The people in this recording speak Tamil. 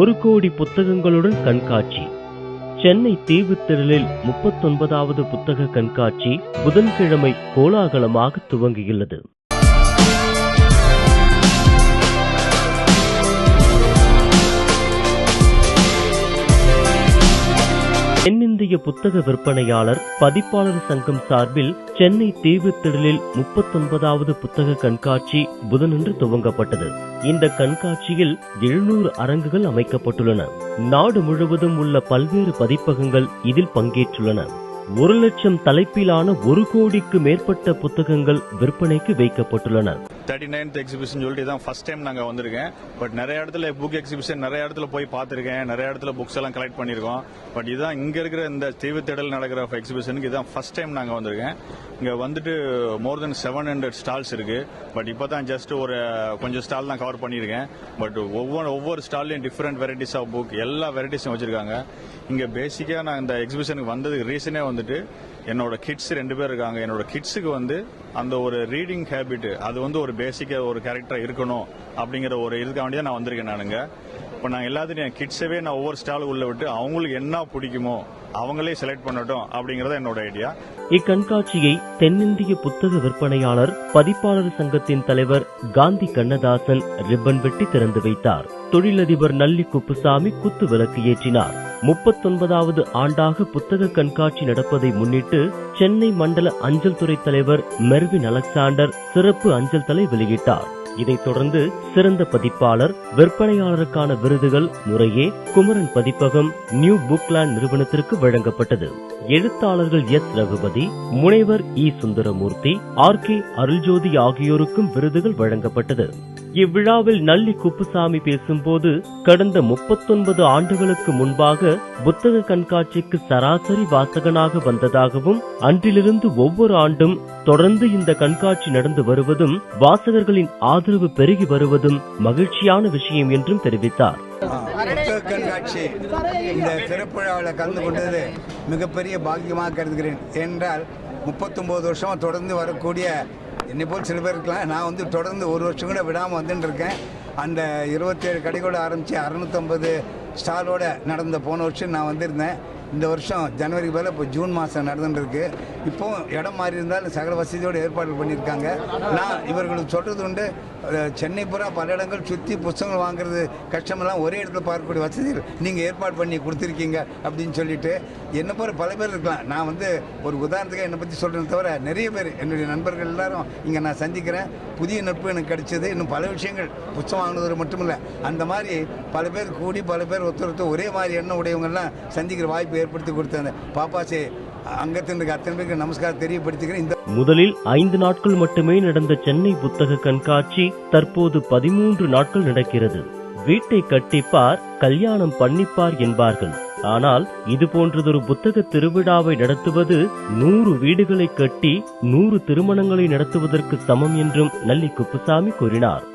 1 கோடி புத்தகங்களுடன் கண்காட்சி. சென்னை தீவுத்திடலில் 39வது புத்தக கண்காட்சி புதன்கிழமை கோலாகலமாக துவங்கியுள்ளது. தென்னிந்திய புத்தக விற்பனையாளர் பதிப்பாளர் சங்கம் சார்பில் சென்னை தீவுத்திடலில் 39வது புத்தக கண்காட்சி புதனன்று துவங்கப்பட்டது. இந்த கண்காட்சியில் 700 அரங்குகள் அமைக்கப்பட்டுள்ளன. நாடு முழுவதும் உள்ள பல்வேறு பதிப்பகங்கள் இதில் பங்கேற்றுள்ளன. 1 லட்சம் தலைப்பிலான 1 கோடிக்கு மேற்பட்ட புத்தகங்கள் விற்பனைக்கு வைக்கப்பட்டுள்ளன. 39th எக்ஸிபிஷன் சொல்லிட்டு தான் ஃபர்ஸ்ட் டைம் நாங்க வந்திருக்கேன். பட் நிறைய இடத்துல புக் எக்ஸிபிஷன் நிறைய இடத்துல போய் பார்த்திருக்கேன். நிறைய இடத்துல புக்ஸ் எல்லாம் கலெக்ட் பண்ணிருக்கோம். பட் இதான் இங்க இருக்கிற இந்த தீவுத்திடல் நடக்கிற எக்ஸிபிஷனுக்கு இதான் ஃபர்ஸ்ட் டைம் நாங்க வந்திருக்கேன். இங்க வந்துட்டு மோர் தென் 700 ஸ்டால்ஸ் இருக்கு. பட் இப்பதான் ஜஸ்ட் ஒரு கொஞ்சம் ஸ்டால் தான் கவர் பண்ணிருக்கேன். பட் ஒவ்வொரு ஸ்டால்லையும் டிஃபரெண்ட் வெரைட்டிஸ் ஆஃப் புக் எல்லா வெரைட்டிஸும் வச்சிருக்காங்க. இங்க பேசிக்கா நான் இந்த எக்ஸிபிஷனுக்கு வந்ததுக்கு ரீசனே வந்துட்டு என்னோட கிட்ஸ் 2 பேர் இருக்காங்க. என்னோட கிட்ஸுக்கு வந்து அந்த ஒரு ரீடிங் ஹேபிட் அது வந்து ஒரு பேசிக்கா ஒரு கேரக்டரா இருக்கணும் அப்படிங்கிற ஒரு இதுக்காக வேண்டிய நான் வந்திருக்கேன். நானுங்க இப்ப நான் எல்லாத்தையும் என் கிட்ஸவே நான் ஒவ்வொரு ஸ்டாலுக்கு உள்ள விட்டு அவங்களுக்கு என்ன பிடிக்குமோ அவங்களே செலக்ட் பண்ணட்டும் அப்படிங்கறத என்னோட ஐடியா. இக்கண்காட்சியை தென்னிந்திய புத்தக விற்பனையாளர் பதிப்பாளர் சங்கத்தின் தலைவர் காந்தி கண்ணதாசன் ரிப்பன் வெட்டி திறந்து வைத்தார். தொழிலதிபர் நல்லி குப்புசாமி குத்து விளக்கு ஏற்றினார். 39வது ஆண்டாக புத்தக கண்காட்சி நடப்பதை முன்னிட்டு சென்னை மண்டல அஞ்சல் துறை தலைவர் மெர்வின் அலெக்சாண்டர் சிறப்பு அஞ்சல் தலை வெளியிட்டார். இதைத் தொடர்ந்து சிறந்த பதிப்பாளர், விற்பனையாளருக்கான விருதுகள் முறையே குமரன் பதிப்பகம், நியூ புக்லேண்ட் நிறுவனத்திற்கு வழங்கப்பட்டது. எழுத்தாளர்கள் எஸ் ரகுபதி, முனைவர் இ சுந்தரமூர்த்தி, ஆர் கே அருள்ஜோதி ஆகியோருக்கும் விருதுகள் வழங்கப்பட்டது. இவ்விழாவில் நல்லி குப்புசாமி பேசும்போது, கடந்த 39 ஆண்டுகளுக்கு முன்பாக புத்தக கண்காட்சிக்கு சராசரி வாசகனாக வந்ததாகவும் அன்றிலிருந்து ஒவ்வொரு ஆண்டும் தொடர்ந்து இந்த கண்காட்சி நடந்து வருவதும் வாசகர்களின் ஆதரவு பெருகி வருவதும் மகிழ்ச்சியான விஷயம் என்றும் தெரிவித்தார். புத்தக கண்காட்சி இந்த சிறப்புழாவில் கலந்து கொண்டது மிகப்பெரிய பாக்கியமாக கருதுகிறேன். என்றால் 39 வருஷமா தொடர்ந்து வரக்கூடிய என்னை போல் சில பேர் இருக்கலாம். நான் வந்து தொடர்ந்து 1 வருஷம் கூட விடாமல் வந்துட்டு இருக்கேன். அந்த 27 கடைகளோட ஆரம்பித்து 650 ஸ்டாலோட நடந்த போன வருஷம் நான் வந்திருந்தேன். இந்த வருஷம் ஜனவரி பதில் இப்போ ஜூன் மாதம் நடந்துருக்கு. இப்போ இடம் மாறி இருந்தாலும் சகல வசதியோடு ஏற்பாடு பண்ணியிருக்காங்க. நான் இவர்களுக்கு சொல்கிறது உண்டு, சென்னை பூரா பல இடங்கள் சுற்றி புத்தகங்கள் வாங்குறது கஷ்டமெல்லாம் ஒரே இடத்துல பார்க்கக்கூடிய வசதிகள் நீங்கள் ஏற்பாடு பண்ணி கொடுத்துருக்கீங்க அப்படின்னு சொல்லிட்டு என்னை போல பல பேர் இருக்கலாம். நான் வந்து ஒரு உதாரணத்துக்கு என்னை பற்றி சொல்கிறேன் தவிர நிறைய பேர் என்னுடைய நண்பர்கள் எல்லாரும் இங்கே நான் சந்திக்கிறேன். புதிய நட்பு எனக்கு கிடைச்சது. இன்னும் பல விஷயங்கள் புத்தகம் வாங்கினது மட்டும் இல்லை, அந்த மாதிரி பல பேர் கூடி பல பேர் ஒருத்தர் ஒரே மாதிரி எண்ணம் உடையவங்கெல்லாம் சந்திக்கிற வாய்ப்பு ஏற்படுத்தி கொடுத்த பாப்பாசே அங்கத்தினருக்கு அத்தனை பேருக்கு நமஸ்காரம் தெரியப்படுத்திக்கிறேன். இந்த முதலில் 5 நாட்கள் மட்டுமே நடந்த சென்னை புத்தக கண்காட்சி தற்போது 13 நாட்கள் நடக்கிறது. வீட்டை கட்டிப்பார், கல்யாணம் பண்ணிப்பார் என்பார்கள். ஆனால் இது போன்றதொரு புத்தக திருவிழாவை நடத்துவது 100 வீடுகளை கட்டி 100 திருமணங்களை நடத்துவதற்கு சமம் என்றும் நல்லி குப்புசாமி கூறினார்.